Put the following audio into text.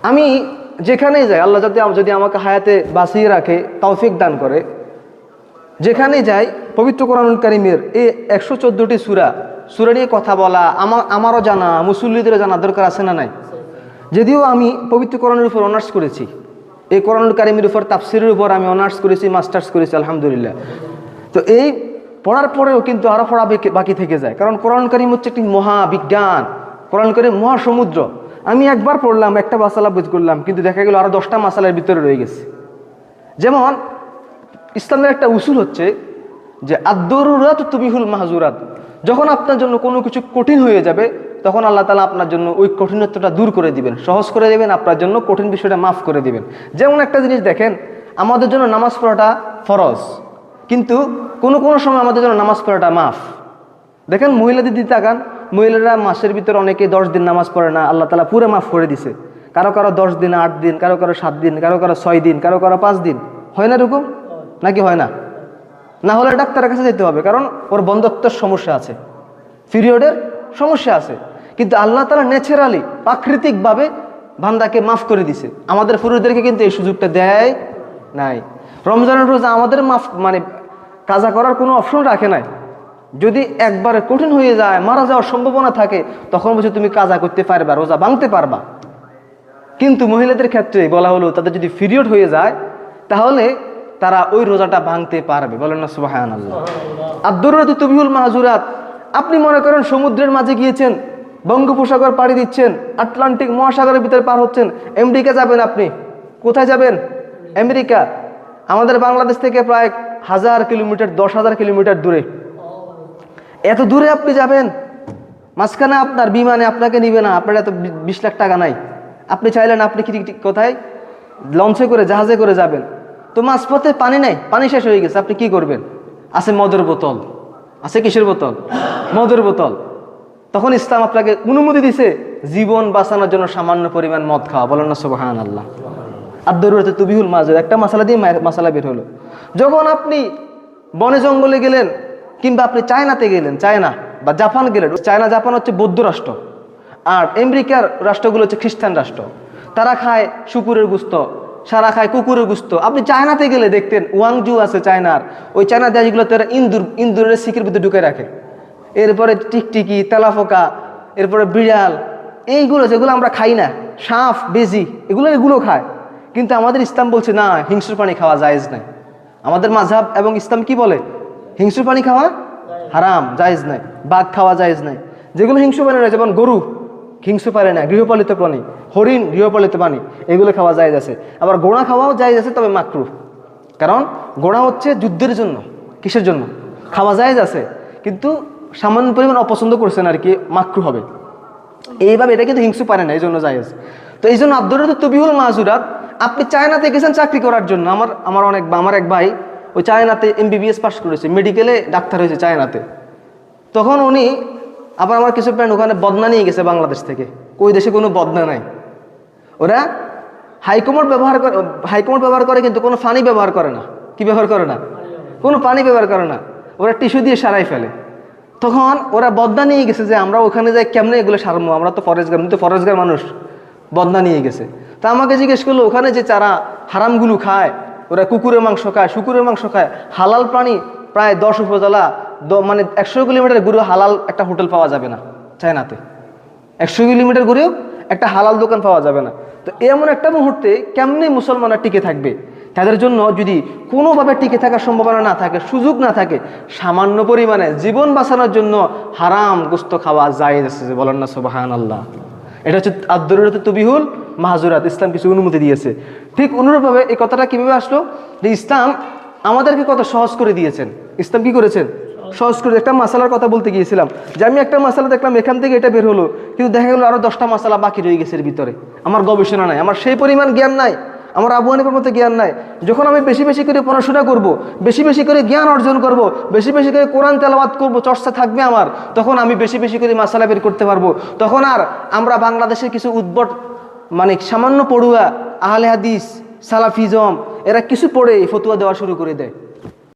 আমি যেখানেই যাই, আল্লাহ যদি আমাকে হায়াতে বাঁচিয়ে রাখে, তৌফিক দান করে, যেখানেই যাই পবিত্র কোরআনুল কারীমের এই 114টি সূরা নিয়ে কথা বলা আমারও জানা, মুসল্লিদেরও জানা দরকার আছে না নাই? যদিও আমি পবিত্র কোরআনের উপর অনার্স করেছি, এই কোরআনুল কারীমের উপর তাফসিরের উপর আমি অনার্স করেছি, মাস্টার্স করেছি, আলহামদুলিল্লাহ। তো এই পড়ার পরেও কিন্তু আরও পড়া বাকি থেকে যায়, কারণ কোরআনুল কারীম হচ্ছে একটি মহাবিজ্ঞান, কোরআনুল কারীম মহাসমুদ্র। আমি একবার পড়লাম, একটা মাসালা বুঝ করলাম, কিন্তু দেখা গেল আরও 10টা মাসালার ভিতরে রয়ে গেছে। যেমন ইসলামের একটা উসুল হচ্ছে যে আদ-দারুরাত তুবিহুল মাহজুরাত, যখন আপনার জন্য কোনো কিছু কঠিন হয়ে যাবে তখন আল্লাহ তাআলা আপনার জন্য ওই কঠিনত্বটা দূর করে দিবেন, সহজ করে দিবেন, আপনার জন্য কঠিন বিষয়টা মাফ করে দিবেন। যেমন একটা জিনিস দেখেন, আমাদের জন্য নামাজ পড়াটা ফরজ, কিন্তু কোনো সময় আমাদের জন্য নামাজ পড়াটা মাফ। দেখেন মহিলাদের দিকে তাকান, মহিলারা মাসের ভিতরে অনেকে 10 দিন নামাজ পড়ে না, আল্লাহ তাআলা পুরো মাফ করে দিছে। কারো 10 দিন, 8 দিন, কারো 7 দিন, কারো 6 দিন, কারো 5 দিন। হয় না এরকম? নাকি হয় না? না হলে ডাক্তারের কাছে যেতে হবে, কারণ ওর বন্ধ্যত্বের সমস্যা আছে, পিরিয়ডের সমস্যা আছে। কিন্তু আল্লাহ তাআলা ন্যাচারালি, প্রাকৃতিকভাবে বান্দাকে মাফ করে দিছে। আমাদের পুরুষদেরকে কিন্তু এই সুযোগটা দেয় নাই। রমজানের রোজা আমাদের মাফ কাজা করার কোনো অপশন রাখে নাই। যদি একবারে কঠিন হয়ে যায়, মারা যাওয়ার সম্ভাবনা থাকে, তখন বলছে তুমি কাজা করতে পারবা, রোজা ভাঙতে পারবা। কিন্তু মহিলাদের ক্ষেত্রে বলা হলো তাদের যদি পিরিয়ড হয়ে যায় তাহলে তারা ওই রোজাটা ভাঙতে পারবে। বলেন না সুবহানাল্লাহ। আদ-দারুরাতু তুবিহুল মাহজুরাত। আপনি মনে করেন সমুদ্রের মাঝে গিয়েছেন, বঙ্গোপসাগর পাড়ি দিচ্ছেন, আটলান্টিক মহাসাগরের ভিতরে পার হচ্ছেন, আমেরিকা যাবেন। আপনি কোথায় যাবেন? আমেরিকা। আমাদের বাংলাদেশ থেকে প্রায় 1000 কিলোমিটার, 10,000 কিলোমিটার দূরে। এত দূরে আপনি যাবেন, মাঝখানে আপনার বিমানে আপনাকে নিবে না, আপনার এত 20 লাখ টাকা নাই। আপনি চাইলেন আপনি কোথায় লঞ্চে করে, জাহাজে করে যাবেন, তো মাঝপথে পানি নাই, পানি শেষ হয়ে গেছে, আপনি কি করবেন? আছে মদের বোতল, আছে কিসের বোতল? মদের বোতল। তখন ইসলাম আপনাকে অনুমতি দিছে জীবন বাঁচানোর জন্য সামান্য পরিমাণ মদ খাওয়া। বলেন না সুবহানাল্লাহ। আদ-দারুরাতু তুবিহুল মাহজুরাত, একটা মাসালা দিয়ে মাসালা বের হলো। যখন আপনি বনে জঙ্গলে গেলেন, কিংবা আপনি চায়নাতে গেলেন, চায়না বা জাপান গেলেন, চায়না জাপান হচ্ছে বৌদ্ধ রাষ্ট্র, আর আমেরিকার রাষ্ট্রগুলো হচ্ছে খ্রিস্টান রাষ্ট্র। তারা খায় শুকুরের গোস্ত, সারা খায় কুকুরের গোস্ত। আপনি চায়নাতে গেলে দেখতেন ওয়াংজু আছে চায়নার, ওই চায়না দেশগুলোতে ইন্দুরের সিকের ভিতরে ঢুকে রাখে। এরপরে টিকটিকি, তেলাপোকা, এরপরে বিড়াল, এইগুলো যেগুলো আমরা খাই না, সাপ, বেজি, এগুলো খায়। কিন্তু আমাদের ইসলাম বলছে না, হিংস্র প্রাণী খাওয়া জায়েজ নাই। আমাদের মাযহাব এবং ইসলাম কি বলে? হিংস্র প্রাণী খাওয়া হারাম, জায়েজ নাই। বাঘ খাওয়া জায়েজ নাই। যেগুলো হিংস্র প্রাণী নয়, যেমন গরু হিংস্র প্রাণী না, গৃহপালিত প্রাণী, হরিণ গৃহপালিত প্রাণী, এগুলো খাওয়া জায়েজ আছে। আবার ঘোড়া খাওয়াও জায়েজ আছে, তবে মাকরুহ। কারণ ঘোড়া হচ্ছে যুদ্ধের জন্য, কিসের জন্য? খাওয়া জায়েজ আছে, কিন্তু সামান্য পরিমাণ অপছন্দ করছেন আর কি, মাকরুহ হবে। এইভাবে এটা কিন্তু হিংস্র পারে না, এই জন্য জায়েজ। তো এই জন্য আদ-দারুরাতু তুবিহুল মাহজুরাত। আপনি চায়নাতে গেছেন চাকরি করার জন্য। আমার এক ভাই ওই চায়নাতে MBBS পাস করেছে, মেডিকেলে ডাক্তার হয়েছে চায়নাতে। তখন উনি আবার আমার কিছু ফ্রেন্ড ওখানে বদনা নিয়ে গেছে বাংলাদেশ থেকে। ওই দেশে কোনো বদনা নাই, ওরা হাইকমোড ব্যবহার করে, কিন্তু কোনো পানি ব্যবহার করে না। কি ব্যবহার করে না? কোনো পানি ব্যবহার করে না, ওরা টিস্যু দিয়ে সারাই ফেলে। তখন ওরা বদনা নিয়ে গেছে যে আমরা ওখানে যাই কেমনে এগুলো সারবো, আমরা তো ফরেজগার মানুষ, বদনা নিয়ে গেছে। তা আমাকে জিজ্ঞেস করলো ওখানে যে যারা হারামগুলো খায়, ওরা কুকুরের মাংস খায়, শুকুরের মাংস খায়, হালাল প্রাণী প্রায় 10 উপজেলা, 100 কিলোমিটার ঘুরেও হালাল একটা হোটেল পাওয়া যাবে না চায়নাতে। 100 কিলোমিটার ঘুরেও একটা হালাল দোকান পাওয়া যাবে না। তো এমন একটা মুহূর্তে কেমনে মুসলমানরা টিকে থাকবে? তাদের জন্য যদি কোনোভাবে টিকে থাকার সম্ভাবনা না থাকে, সুযোগ না থাকে, সামান্য পরিমাণে জীবন বাঁচানোর জন্য হারাম গোস্ত খাওয়া জায়েজ আছে। বলেন না সুবহানাল্লাহ। এটা হচ্ছে আদ-দারুরাতু তুবিহুল মাহজুরাত, ইসলাম কিছু অনুমতি দিয়েছে। ঠিক অনুরূপভাবে এই কথাটা কিভাবে আসলো, যে ইসলাম আমাদেরকে কত সহজ করে দিয়েছেন। ইসলাম কি করেছেন? সহজ করে। একটা মাসালার কথা বলতে গিয়েছিলাম যে আমি একটা মাসালা দেখলাম, এখান থেকে এটা বের হলো, কিন্তু দেখা গেলো আরো 10টা মাসালা বাকি রয়ে গেছে এর ভিতরে। আমার গবেষণা নাই, আমার সেই পরিমাণ জ্ঞান নাই, আমার আবু হানিফার মতো জ্ঞান নাই। যখন আমি বেশি বেশি করে পড়াশোনা করব, বেশি বেশি করে জ্ঞান অর্জন করব, বেশি বেশি করে কোরআন তেলাওয়াত করব, চর্চা থাকবে আমার, তখন আমি বেশি বেশি করে মাসালা বের করতে পারবো। তখন আর আমরা বাংলাদেশের কিছু উদ্ভট সামান্য পড়ুয়া আহলে হাদিস, সালাফিজম, এরা কিছু পড়ে ফতুয়া দেওয়া শুরু করে দেয়।